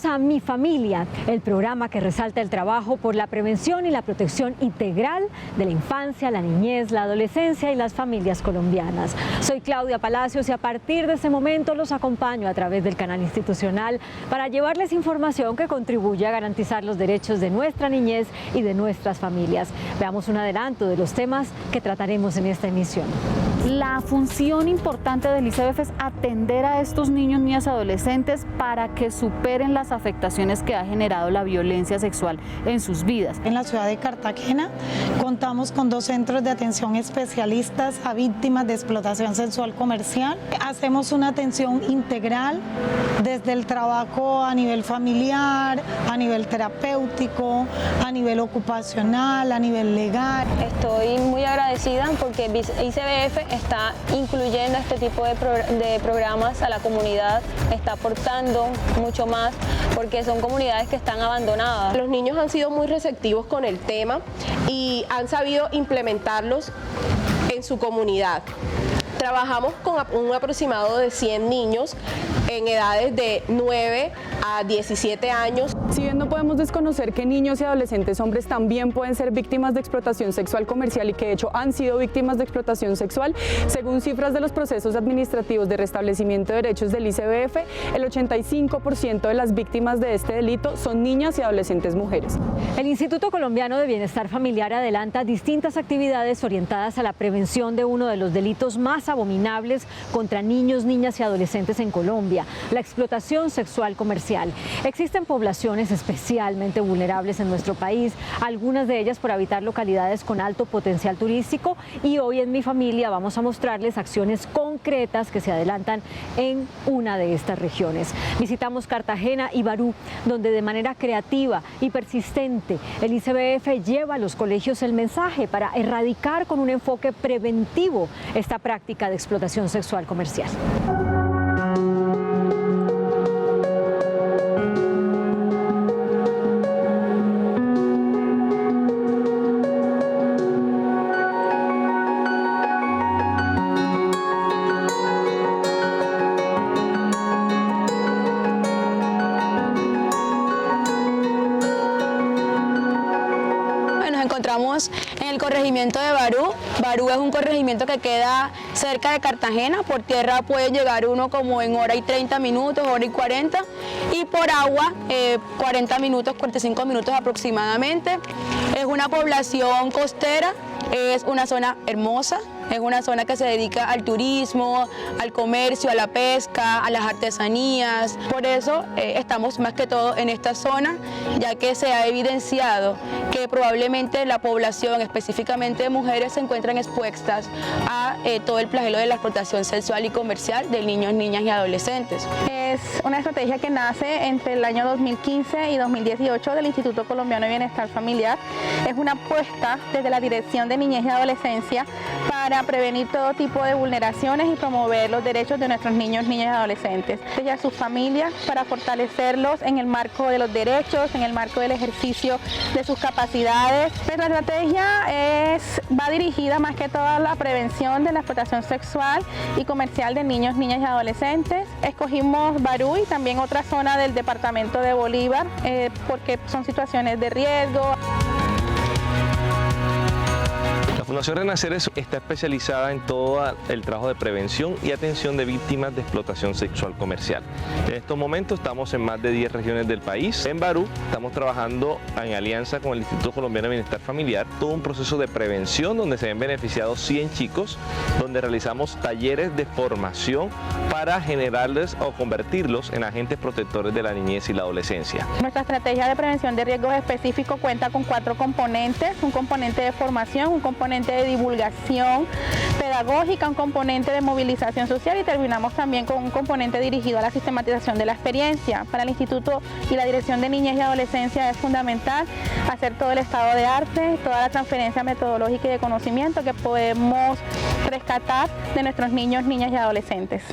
a Mi Familia, el programa que resalta el trabajo por la prevención y la protección integral de la infancia, la niñez, la adolescencia y las familias colombianas. Soy Claudia Palacios y a partir de este momento los acompaño a través del canal institucional para llevarles información que contribuye a garantizar los derechos de nuestra niñez y de nuestras familias. Veamos un adelanto de los temas que trataremos en esta emisión. La función importante del ICBF es atender a estos niños, niñas y adolescentes para que superen las afectaciones que ha generado la violencia sexual en sus vidas. En la ciudad de Cartagena contamos con 2 centros de atención especialistas a víctimas de explotación sexual comercial. Hacemos una atención integral desde el trabajo a nivel familiar, a nivel terapéutico, a nivel ocupacional, a nivel legal. Estoy muy agradecida porque ICBF está incluyendo este tipo de programas a la comunidad, está aportando mucho más porque son comunidades que están abandonadas. Los niños han sido muy receptivos con el tema y han sabido implementarlos en su comunidad. Trabajamos con un aproximado de 100 niños en edades de 9 a 17 años. Si bien no podemos desconocer que niños y adolescentes hombres también pueden ser víctimas de explotación sexual comercial y que de hecho han sido víctimas de explotación sexual, según cifras de los procesos administrativos de restablecimiento de derechos del ICBF, el 85% de las víctimas de este delito son niñas y adolescentes mujeres. El Instituto Colombiano de Bienestar Familiar adelanta distintas actividades orientadas a la prevención de uno de los delitos más abominables contra niños, niñas y adolescentes en Colombia, la explotación sexual comercial. Existen poblaciones especialmente vulnerables en nuestro país, algunas de ellas por habitar localidades con alto potencial turístico, y hoy en Mi Familia vamos a mostrarles acciones concretas que se adelantan en una de estas regiones. Visitamos Cartagena y Barú, donde de manera creativa y persistente el ICBF lleva a los colegios el mensaje para erradicar con un enfoque preventivo esta práctica de explotación sexual comercial. Encontramos en el corregimiento de Barú. Barú es un corregimiento que queda cerca de Cartagena. Por tierra puede llegar uno como en hora y 30 minutos, hora y 40, y por agua 40 minutos, 45 minutos aproximadamente. Es una población costera, es una zona hermosa. Es una zona que se dedica al turismo, al comercio, a la pesca, a las artesanías. Por eso estamos más que todo en esta zona, ya que se ha evidenciado que probablemente la población, específicamente de mujeres, se encuentran expuestas a todo el flagelo de la explotación sexual y comercial de niños, niñas y adolescentes. Es una estrategia que nace entre el año 2015 y 2018 del Instituto Colombiano de Bienestar Familiar. Es una apuesta desde la Dirección de Niñez y Adolescencia para prevenir todo tipo de vulneraciones y promover los derechos de nuestros niños, niñas y adolescentes, y a sus familias, para fortalecerlos en el marco de los derechos, en el marco del ejercicio de sus capacidades. Nuestra estrategia va dirigida más que todo a la prevención de la explotación sexual y comercial de niños, niñas y adolescentes. Escogimos Barú y también otra zona del departamento de Bolívar porque son situaciones de riesgo. La Fundación Renacer está especializada en todo el trabajo de prevención y atención de víctimas de explotación sexual comercial. En estos momentos estamos en más de 10 regiones del país. En Barú estamos trabajando en alianza con el Instituto Colombiano de Bienestar Familiar, todo un proceso de prevención donde se ven beneficiados 100 chicos, donde realizamos talleres de formación para generarles o convertirlos en agentes protectores de la niñez y la adolescencia. Nuestra estrategia de prevención de riesgos específico cuenta con 4 componentes: un componente de formación, un componente de divulgación pedagógica, un componente de movilización social y terminamos también con un componente dirigido a la sistematización de la experiencia. Para el Instituto y la Dirección de Niñez y Adolescencia es fundamental hacer todo el estado de arte, toda la transferencia metodológica y de conocimiento que podemos rescatar de nuestros niños, niñas y adolescentes.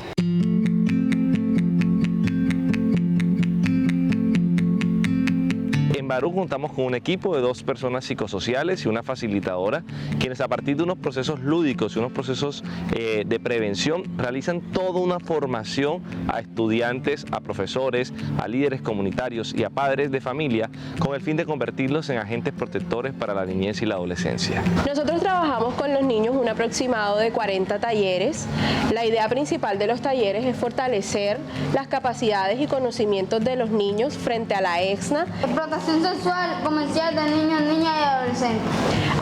En Barú contamos con un equipo de 2 personas psicosociales y una facilitadora, quienes a partir de unos procesos lúdicos y unos procesos de prevención realizan toda una formación a estudiantes, a profesores, a líderes comunitarios y a padres de familia con el fin de convertirlos en agentes protectores para la niñez y la adolescencia. Nosotros trabajamos con los niños un aproximado de 40 talleres. La idea principal de los talleres es fortalecer las capacidades y conocimientos de los niños frente a la EXNA. Explotación sexual comercial de niños, niñas y adolescentes.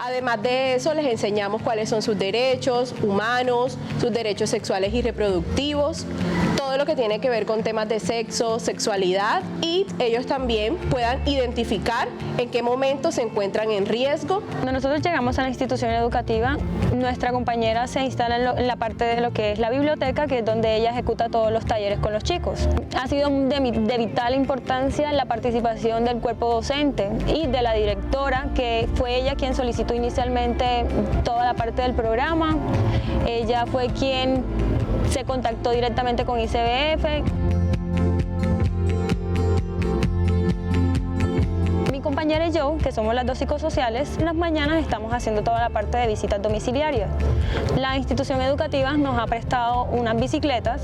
Además de eso, les enseñamos cuáles son sus derechos humanos, sus derechos sexuales y reproductivos, todo lo que tiene que ver con temas de sexo, sexualidad, y ellos también puedan identificar en qué momento se encuentran en riesgo. Cuando nosotros llegamos a la institución educativa, nuestra compañera se instala en la parte de lo que es la biblioteca, que es donde ella ejecuta todos los talleres con los chicos. Ha sido de vital importancia la participación del cuerpo docente y de la directora, que fue ella quien solicitó inicialmente toda la parte del programa. Ella fue quien se contactó directamente con ICBF. Mi compañera y yo, que somos las 2 psicosociales, en las mañanas estamos haciendo toda la parte de visitas domiciliarias. La institución educativa nos ha prestado unas bicicletas.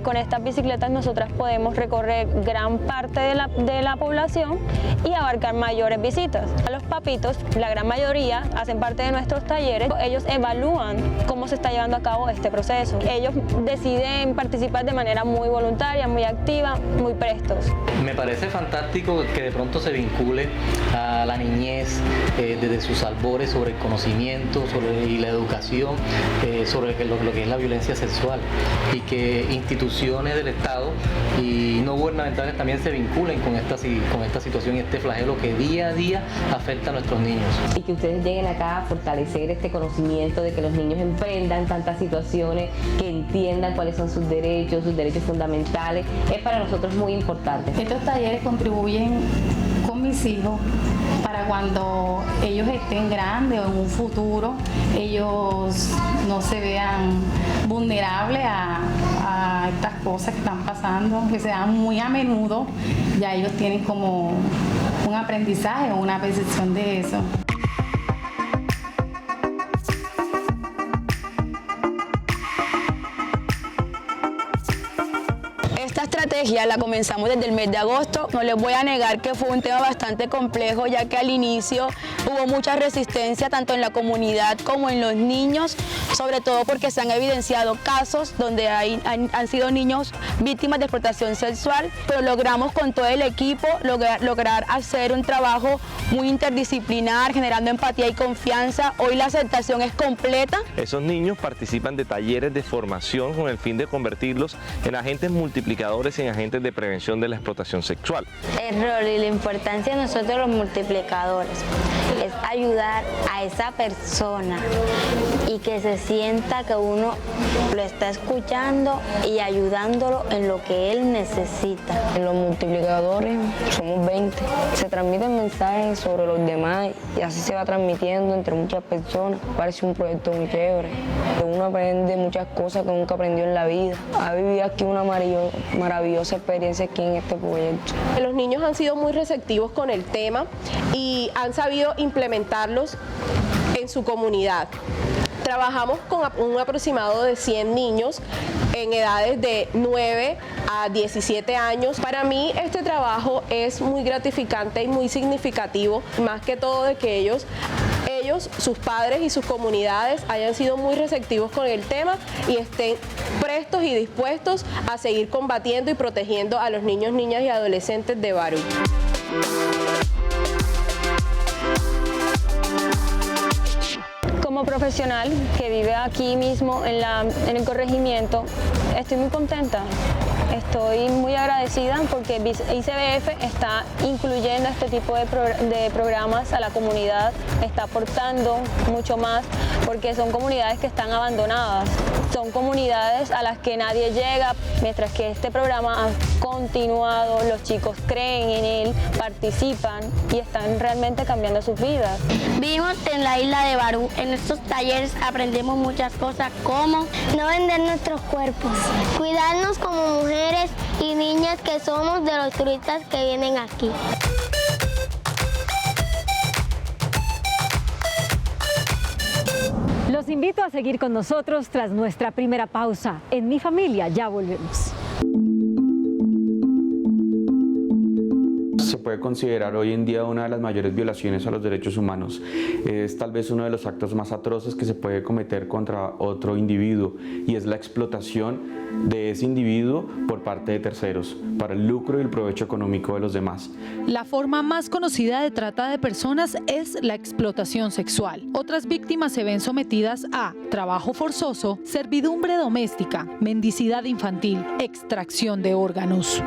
Con estas bicicletas nosotras podemos recorrer gran parte de la población y abarcar mayores visitas. A los papitos, la gran mayoría, hacen parte de nuestros talleres. Ellos evalúan cómo se está llevando a cabo este proceso. Ellos deciden participar de manera muy voluntaria, muy activa, muy prestos. Me parece fantástico que de pronto se vincule a la niñez desde sus albores sobre el conocimiento y la educación sobre lo que es la violencia sexual, y que instituciones del Estado y no gubernamentales también se vinculen con esta situación y este flagelo que día a día afecta a nuestros niños. Y que ustedes lleguen acá a fortalecer este conocimiento de que los niños emprendan tantas situaciones, que entiendan cuáles son sus derechos fundamentales, es para nosotros muy importante. Estos talleres contribuyen con mis hijos para cuando ellos estén grandes o en un futuro, ellos no se vean vulnerables a estas cosas que están pasando, que se dan muy a menudo. Ya ellos tienen como un aprendizaje o una percepción de eso. Esta estrategia la comenzamos desde el mes de agosto. No les voy a negar que fue un tema bastante complejo, ya que al inicio hubo mucha resistencia tanto en la comunidad como en los niños, sobre todo porque se han evidenciado casos donde han sido niños víctimas de explotación sexual, pero logramos con todo el equipo lograr hacer un trabajo muy interdisciplinar, generando empatía y confianza. Hoy la aceptación es completa. Esos niños participan de talleres de formación con el fin de convertirlos en agentes multiplicadores y en agentes de prevención de la explotación sexual. El rol y la importancia de nosotros los multiplicadores es ayudar a esa persona y que se sienta que uno lo está escuchando y ayudándolo en lo que él necesita. Los multiplicadores somos 20, se transmiten mensajes sobre los demás y así se va transmitiendo entre muchas personas. Parece un proyecto muy chévere, que uno aprende muchas cosas que nunca aprendió en la vida. Ha vivido aquí una maravillosa experiencia aquí en este proyecto. Los niños han sido muy receptivos con el tema y han sabido implementarlos en su comunidad. Trabajamos con un aproximado de 100 niños en edades de 9 a 17 años. Para mí este trabajo es muy gratificante y muy significativo, más que todo de que ellos, sus padres y sus comunidades hayan sido muy receptivos con el tema y estén prestos y dispuestos a seguir combatiendo y protegiendo a los niños, niñas y adolescentes de Barú. Como profesional que vive aquí mismo en el corregimiento, estoy muy contenta. Estoy muy agradecida porque ICBF está incluyendo este tipo de programas a la comunidad, está aportando mucho más porque son comunidades que están abandonadas, son comunidades a las que nadie llega, mientras que este programa ha continuado, los chicos creen en él, participan y están realmente cambiando sus vidas. Vivimos en la isla de Barú. En estos talleres aprendemos muchas cosas como no vender nuestros cuerpos, cuidarnos como mujeres y niñas que somos de los turistas que vienen aquí. invito a seguir con nosotros tras nuestra primera pausa. En Mi Familia ya volvemos. Se puede considerar hoy en día una de las mayores violaciones a los derechos humanos. Es tal vez uno de los actos más atroces que se puede cometer contra otro individuo, y es la explotación de ese individuo por parte de terceros, para el lucro y el provecho económico de los demás. La forma más conocida de trata de personas es la explotación sexual. Otras víctimas se ven sometidas a trabajo forzoso, servidumbre doméstica, mendicidad infantil, extracción de órganos.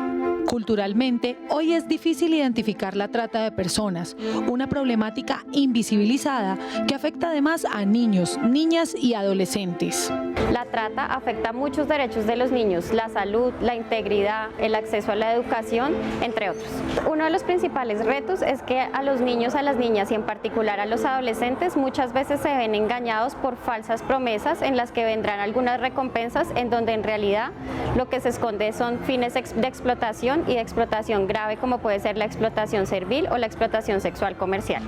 Culturalmente, hoy es difícil identificar la trata de personas, una problemática invisibilizada que afecta además a niños, niñas y adolescentes. La trata afecta muchos derechos de los niños, la salud, la integridad, el acceso a la educación, entre otros. Uno de los principales retos es que a los niños, a las niñas y en particular a los adolescentes muchas veces se ven engañados por falsas promesas en las que vendrán algunas recompensas en donde en realidad lo que se esconde son fines de explotación y de explotación grave, como puede ser la explotación servil o la explotación sexual comercial.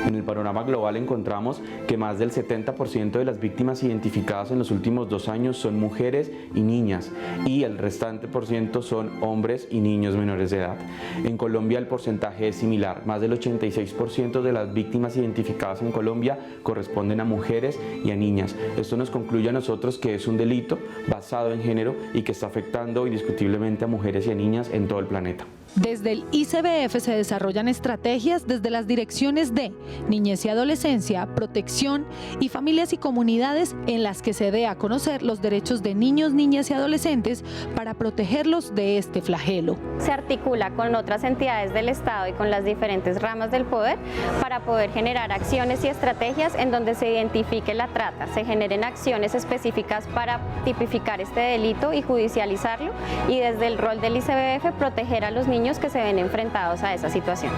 En el panorama global encontramos que más del 70% de las víctimas identificadas en los últimos 2 años son mujeres y niñas, y el restante por ciento son hombres y niños menores de edad. En Colombia el porcentaje es similar, más del 86% de las víctimas identificadas en Colombia corresponden a mujeres y a niñas. Esto nos concluye a nosotros que es un delito basado en género y que está afectando indiscutiblemente a mujeres y a niñas en todo el planeta. Desde el ICBF se desarrollan estrategias desde las direcciones de Niñez y Adolescencia, Protección y Familias y Comunidades, en las que se dé a conocer los derechos de niños, niñas y adolescentes para protegerlos de este flagelo. Se articula con otras entidades del Estado y con las diferentes ramas del poder para poder generar acciones y estrategias en donde se identifique la trata, se generen acciones específicas para tipificar este delito y judicializarlo, y desde el rol del ICBF proteger a los niños que se ven enfrentados a esa situación.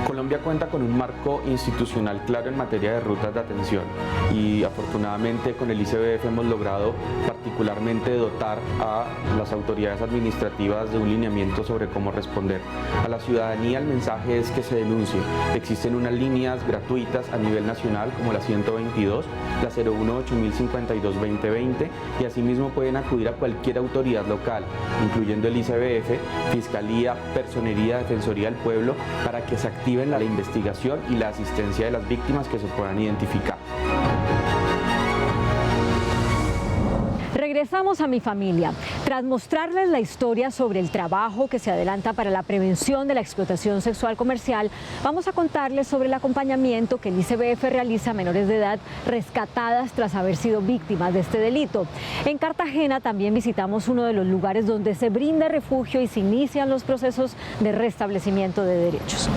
Colombia cuenta con un marco institucional claro en materia de rutas de atención, y afortunadamente con el ICBF hemos logrado particularmente dotar a las autoridades administrativas de un lineamiento sobre cómo responder. A la ciudadanía el mensaje es que se denuncie. Existen unas líneas gratuitas a nivel nacional como la 122, la 018-052-2020, y asimismo pueden acudir a cualquier autoridad local, incluyendo el ICBF, Fiscalía, Personería, Defensoría del Pueblo, para que se activen la investigación y la asistencia de las víctimas que se puedan identificar. Regresamos a Mi Familia. Tras mostrarles la historia sobre el trabajo que se adelanta para la prevención de la explotación sexual comercial, vamos a contarles sobre el acompañamiento que el ICBF realiza a menores de edad rescatadas tras haber sido víctimas de este delito. En Cartagena también visitamos uno de los lugares donde se brinda refugio y se inician los procesos de restablecimiento de derechos.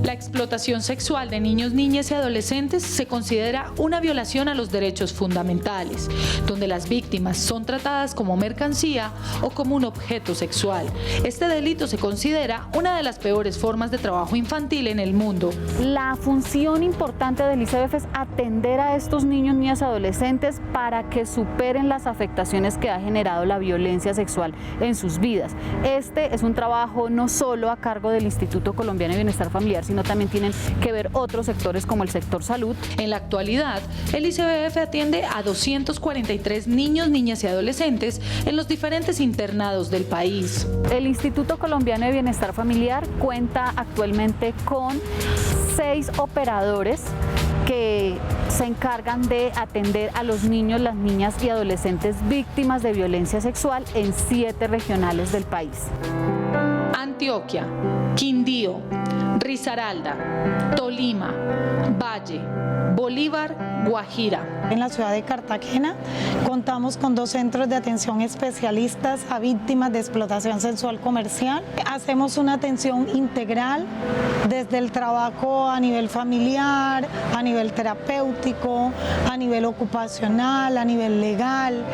La explotación sexual de niños, niñas y adolescentes se considera una violación a los derechos fundamentales, donde las víctimas son tratadas como mercancía o como un objeto sexual. Este delito se considera una de las peores formas de trabajo infantil en el mundo. La función importante del ICBF es atender a estos niños, niñas y adolescentes para que superen las afectaciones que ha generado la violencia sexual en sus vidas. Este es un trabajo no solo a cargo del Instituto Colombiano de Bienestar Familiar, sino también tienen que ver otros sectores como el sector salud. En la actualidad, el ICBF atiende a 243 niños, niñas y adolescentes en los diferentes internados del país. El Instituto Colombiano de Bienestar Familiar cuenta actualmente con 6 operadores que se encargan de atender a los niños, las niñas y adolescentes víctimas de violencia sexual en 7 regionales del país. Antioquia, Quindío, Risaralda, Tolima, Valle, Bolívar, Guajira. En la ciudad de Cartagena contamos con 2 centros de atención especialistas a víctimas de explotación sexual comercial. Hacemos una atención integral desde el trabajo a nivel familiar, a nivel terapéutico, a nivel ocupacional, a nivel legal.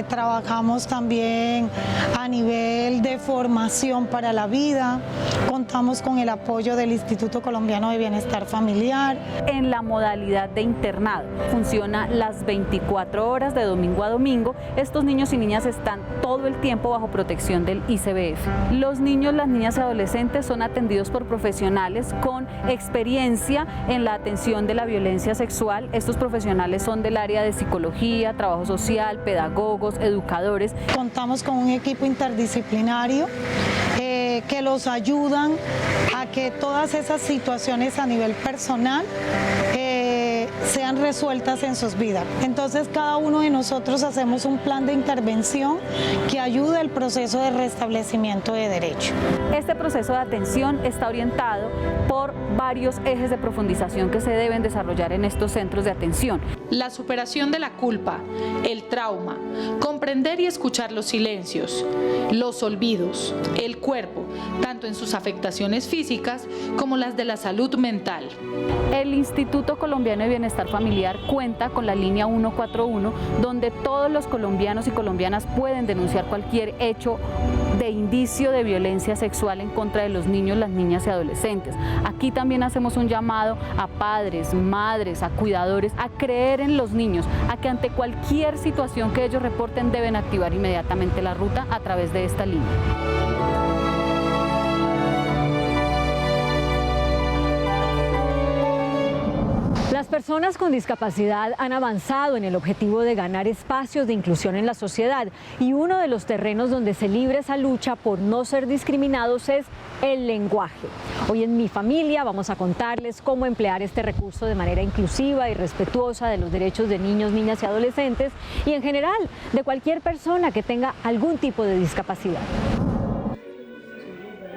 Trabajamos también a nivel de formación para la vida. Contamos con el apoyo apoyo del Instituto Colombiano de Bienestar Familiar. En la modalidad de internado, funciona las 24 horas de domingo a domingo. Estos niños y niñas están todo el tiempo bajo protección del ICBF. Los niños, las niñas y adolescentes son atendidos por profesionales con experiencia en la atención de la violencia sexual. Estos profesionales son del área de psicología, trabajo social, pedagogos, educadores. Contamos con un equipo interdisciplinario que los ayudan a que todas esas situaciones a nivel personal sean resueltas en sus vidas. Entonces cada uno de nosotros hacemos un plan de intervención que ayude al proceso de restablecimiento de derecho. Este proceso de atención está orientado por varios ejes de profundización que se deben desarrollar en estos centros de atención. La superación de la culpa, el trauma, comprender y escuchar los silencios, los olvidos, el cuerpo, tanto en sus afectaciones físicas como las de la salud mental. El Instituto Colombiano de Bienestar Familiar cuenta con la línea 141, donde todos los colombianos y colombianas pueden denunciar cualquier hecho de indicio de violencia sexual en contra de los niños, las niñas y adolescentes. Aquí también hacemos un llamado a padres, madres, a cuidadores, a creer en los niños, a que ante cualquier situación que ellos reporten deben activar inmediatamente la ruta a través de esta línea. Las personas con discapacidad han avanzado en el objetivo de ganar espacios de inclusión en la sociedad y uno de los terrenos donde se libra esa lucha por no ser discriminados es el lenguaje. Hoy en Mi Familia vamos a contarles cómo emplear este recurso de manera inclusiva y respetuosa de los derechos de niños, niñas y adolescentes y en general de cualquier persona que tenga algún tipo de discapacidad.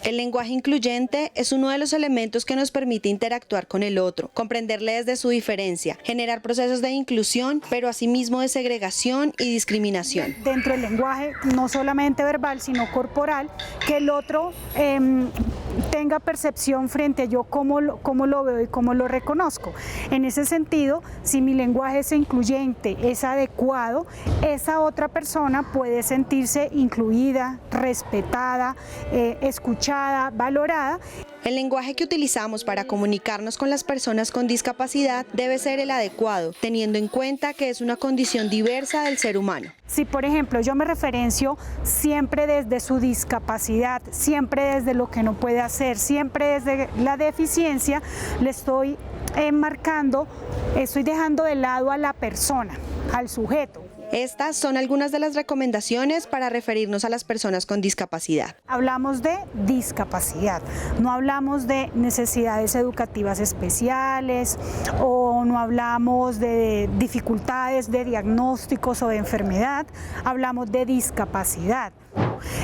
El lenguaje incluyente es uno de los elementos que nos permite interactuar con el otro, comprenderle desde su diferencia, generar procesos de inclusión, pero asimismo de segregación y discriminación. Dentro del lenguaje, no solamente verbal, sino corporal, que el otro tenga percepción frente a yo cómo lo veo y cómo lo reconozco. En ese sentido, si mi lenguaje es incluyente, es adecuado, esa otra persona puede sentirse incluida, respetada, escuchada, valorada. El lenguaje que utilizamos para comunicarnos con las personas con discapacidad debe ser el adecuado, teniendo en cuenta que es una condición diversa del ser humano. Si, por ejemplo, yo me referencio siempre desde su discapacidad, siempre desde lo que no puede hacer, siempre desde la deficiencia, le estoy enmarcando, estoy dejando de lado a la persona, al sujeto. Estas son algunas de las recomendaciones para referirnos a las personas con discapacidad. Hablamos de discapacidad, no hablamos de necesidades educativas especiales o no hablamos de dificultades de diagnósticos o de enfermedad, hablamos de discapacidad.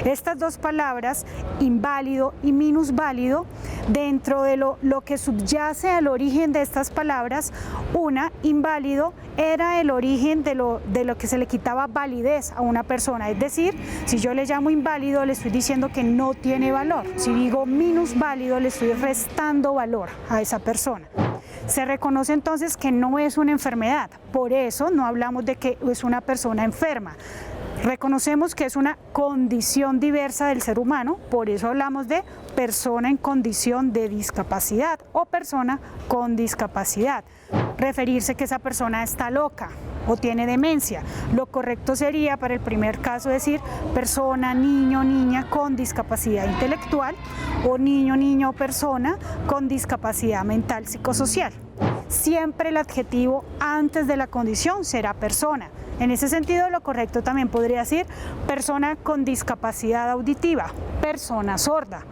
Estas dos palabras, inválido y minusválido, dentro de lo que subyace al origen de estas palabras, una, inválido, era el origen de lo que se le quitaba validez a una persona. Es decir, si yo le llamo inválido, le estoy diciendo que no tiene valor. Si digo minusválido, le estoy restando valor a esa persona. Se reconoce entonces que no es una enfermedad, por eso no hablamos de que es una persona enferma. Reconocemos que es una condición diversa del ser humano, por eso hablamos de persona en condición de discapacidad o persona con discapacidad. Referirse que esa persona está loca o tiene demencia. Lo correcto sería para el primer caso decir persona, niño, niña con discapacidad intelectual o niño, niña o persona con discapacidad mental psicosocial. Siempre el adjetivo antes de la condición será persona. En ese sentido, lo correcto también podría decir persona con discapacidad auditiva, persona sorda.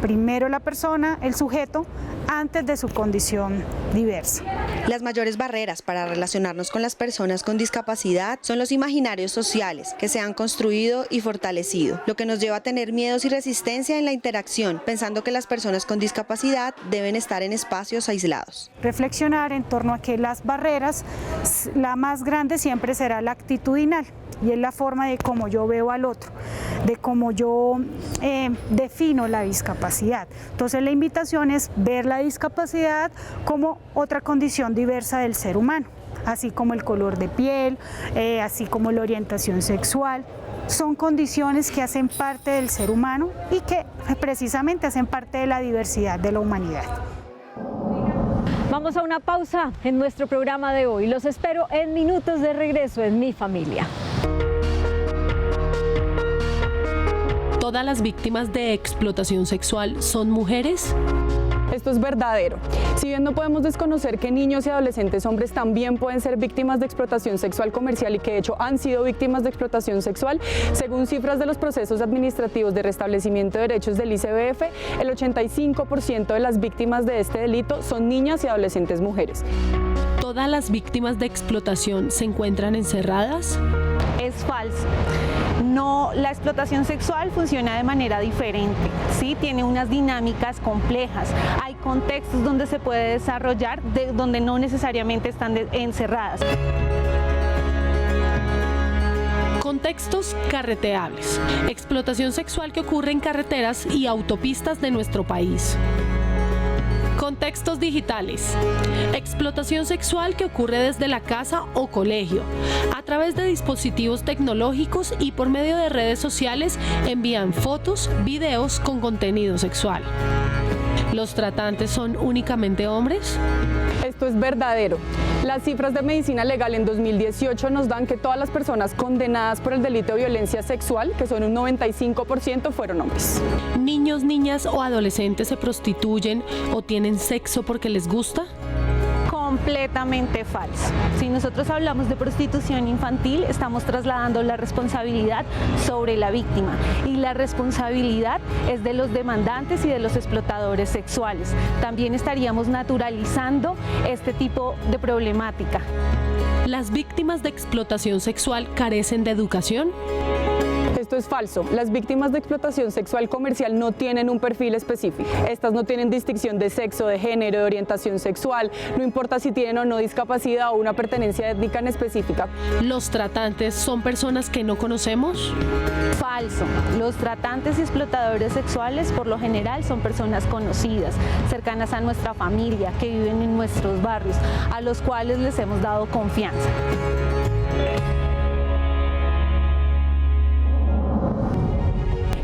Primero la persona, el sujeto, antes de su condición diversa. Las mayores barreras para relacionarnos con las personas con discapacidad son los imaginarios sociales que se han construido y fortalecido, lo que nos lleva a tener miedos y resistencia en la interacción, pensando que las personas con discapacidad deben estar en espacios aislados. Reflexionar en torno a que las barreras, la más grande siempre será la actitudinal, y es la forma de cómo yo veo al otro, de cómo yo defino la discapacidad. Entonces la invitación es ver la discapacidad como otra condición diversa del ser humano. así como el color de piel, así como la orientación sexual. Son condiciones que hacen parte del ser humano y que precisamente hacen parte de la diversidad de la humanidad. Vamos a una pausa en nuestro programa de hoy. Los espero en minutos de regreso en Mi Familia. ¿Todas las víctimas de explotación sexual son mujeres? Esto es verdadero. Si bien no podemos desconocer que niños y adolescentes hombres también pueden ser víctimas de explotación sexual comercial y que de hecho han sido víctimas de explotación sexual, según cifras de los procesos administrativos de restablecimiento de derechos del ICBF, el 85% de las víctimas de este delito son niñas y adolescentes mujeres. ¿Todas las víctimas de explotación se encuentran encerradas? Es falso. No, la explotación sexual funciona de manera diferente, ¿sí? Tiene unas dinámicas complejas. Hay contextos donde se puede desarrollar, donde no necesariamente están encerradas. Contextos carreteables. Explotación sexual que ocurre en carreteras y autopistas de nuestro país. Contextos digitales. Explotación sexual que ocurre desde la casa o colegio. A través de dispositivos tecnológicos y por medio de redes sociales envían fotos, videos con contenido sexual. ¿Los tratantes son únicamente hombres? Esto es verdadero. Las cifras de medicina legal en 2018 nos dan que todas las personas condenadas por el delito de violencia sexual, que son un 95%, fueron hombres. ¿Niños, niñas o adolescentes se prostituyen o tienen sexo porque les gusta? Completamente falso. Si nosotros hablamos de prostitución infantil, estamos trasladando la responsabilidad sobre la víctima y la responsabilidad es de los demandantes y de los explotadores sexuales. También estaríamos naturalizando este tipo de problemática. ¿Las víctimas de explotación sexual carecen de educación? Esto es falso. Las víctimas de explotación sexual comercial no tienen un perfil específico. Estas no tienen distinción de sexo, de género, de orientación sexual, no importa si tienen o no discapacidad o una pertenencia étnica en específica. ¿Los tratantes son personas que no conocemos? Falso. Los tratantes y explotadores sexuales por lo general son personas conocidas, cercanas a nuestra familia, que viven en nuestros barrios, a los cuales les hemos dado confianza.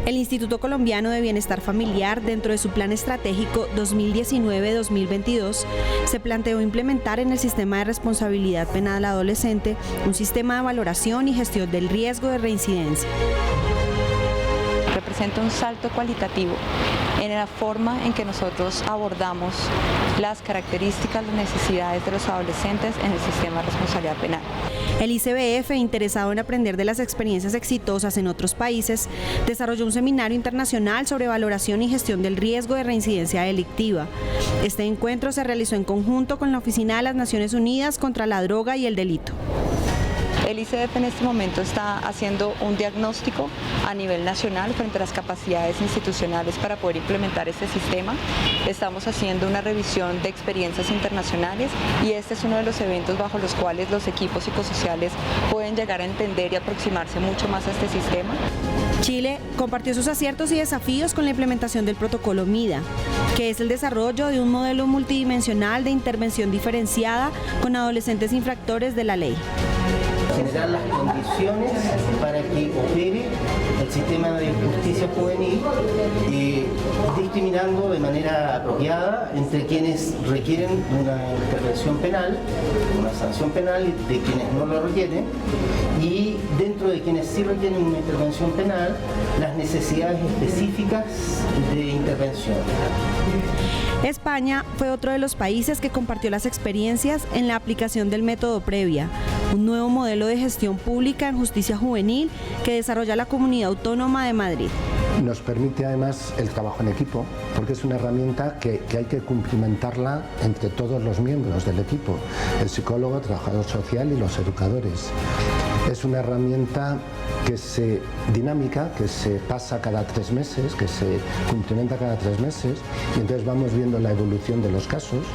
El Instituto Colombiano de Bienestar Familiar, dentro de su Plan Estratégico 2019-2022, se planteó implementar en el sistema de responsabilidad penal adolescente un sistema de valoración y gestión del riesgo de reincidencia. Representa un salto cualitativo en la forma en que nosotros abordamos las características, las necesidades de los adolescentes en el sistema de responsabilidad penal. El ICBF, interesado en aprender de las experiencias exitosas en otros países, desarrolló un seminario internacional sobre valoración y gestión del riesgo de reincidencia delictiva. Este encuentro se realizó en conjunto con la Oficina de las Naciones Unidas contra la Droga y el Delito. El ICBF en este momento está haciendo un diagnóstico a nivel nacional frente a las capacidades institucionales para poder implementar este sistema. Estamos haciendo una revisión de experiencias internacionales y este es uno de los eventos bajo los cuales los equipos psicosociales pueden llegar a entender y aproximarse mucho más a este sistema. Chile compartió sus aciertos y desafíos con la implementación del protocolo MIDA, que es el desarrollo de un modelo multidimensional de intervención diferenciada con adolescentes infractores de la ley. Generar las condiciones para que opere el sistema de justicia juvenil, discriminando de manera apropiada entre quienes requieren una intervención penal, una sanción penal, y de quienes no lo requieren, y dentro de quienes sí requieren una intervención penal, las necesidades específicas de intervención. España fue otro de los países que compartió las experiencias en la aplicación del método Previa, un nuevo modelo de gestión pública en justicia juvenil que desarrolla la Comunidad Autónoma de Madrid. Nos permite además el trabajo en equipo, porque es una herramienta que hay que cumplimentarla entre todos los miembros del equipo, el psicólogo, el trabajador social y los educadores. Es una herramienta dinámica, que se pasa cada 3 meses, que se cumplimenta cada 3 meses, y entonces vamos viendo la evolución de los casos.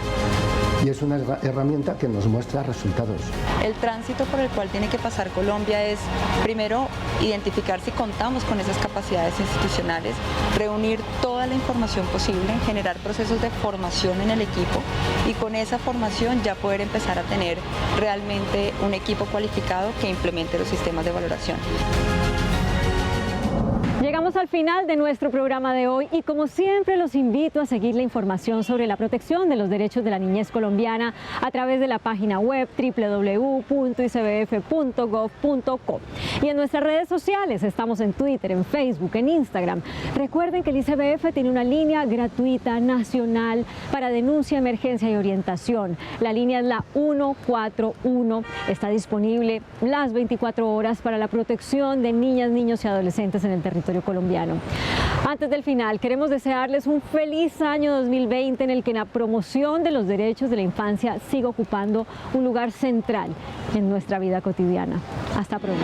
Y es una herramienta que nos muestra resultados. El tránsito por el cual tiene que pasar Colombia es, primero, identificar si contamos con esas capacidades institucionales, reunir toda la información posible, generar procesos de formación en el equipo y con esa formación ya poder empezar a tener realmente un equipo cualificado que implemente los sistemas de valoración. Llegamos al final de nuestro programa de hoy y como siempre los invito a seguir la información sobre la protección de los derechos de la niñez colombiana a través de la página web www.icbf.gov.co y en nuestras redes sociales. Estamos en Twitter, en Facebook, en Instagram. Recuerden que el ICBF tiene una línea gratuita nacional para denuncia, emergencia y orientación. La línea es la 141. Está disponible las 24 horas para la protección de niñas, niños y adolescentes en el territorio colombiano. Antes del final, queremos desearles un feliz año 2020 en el que la promoción de los derechos de la infancia siga ocupando un lugar central en nuestra vida cotidiana. Hasta pronto.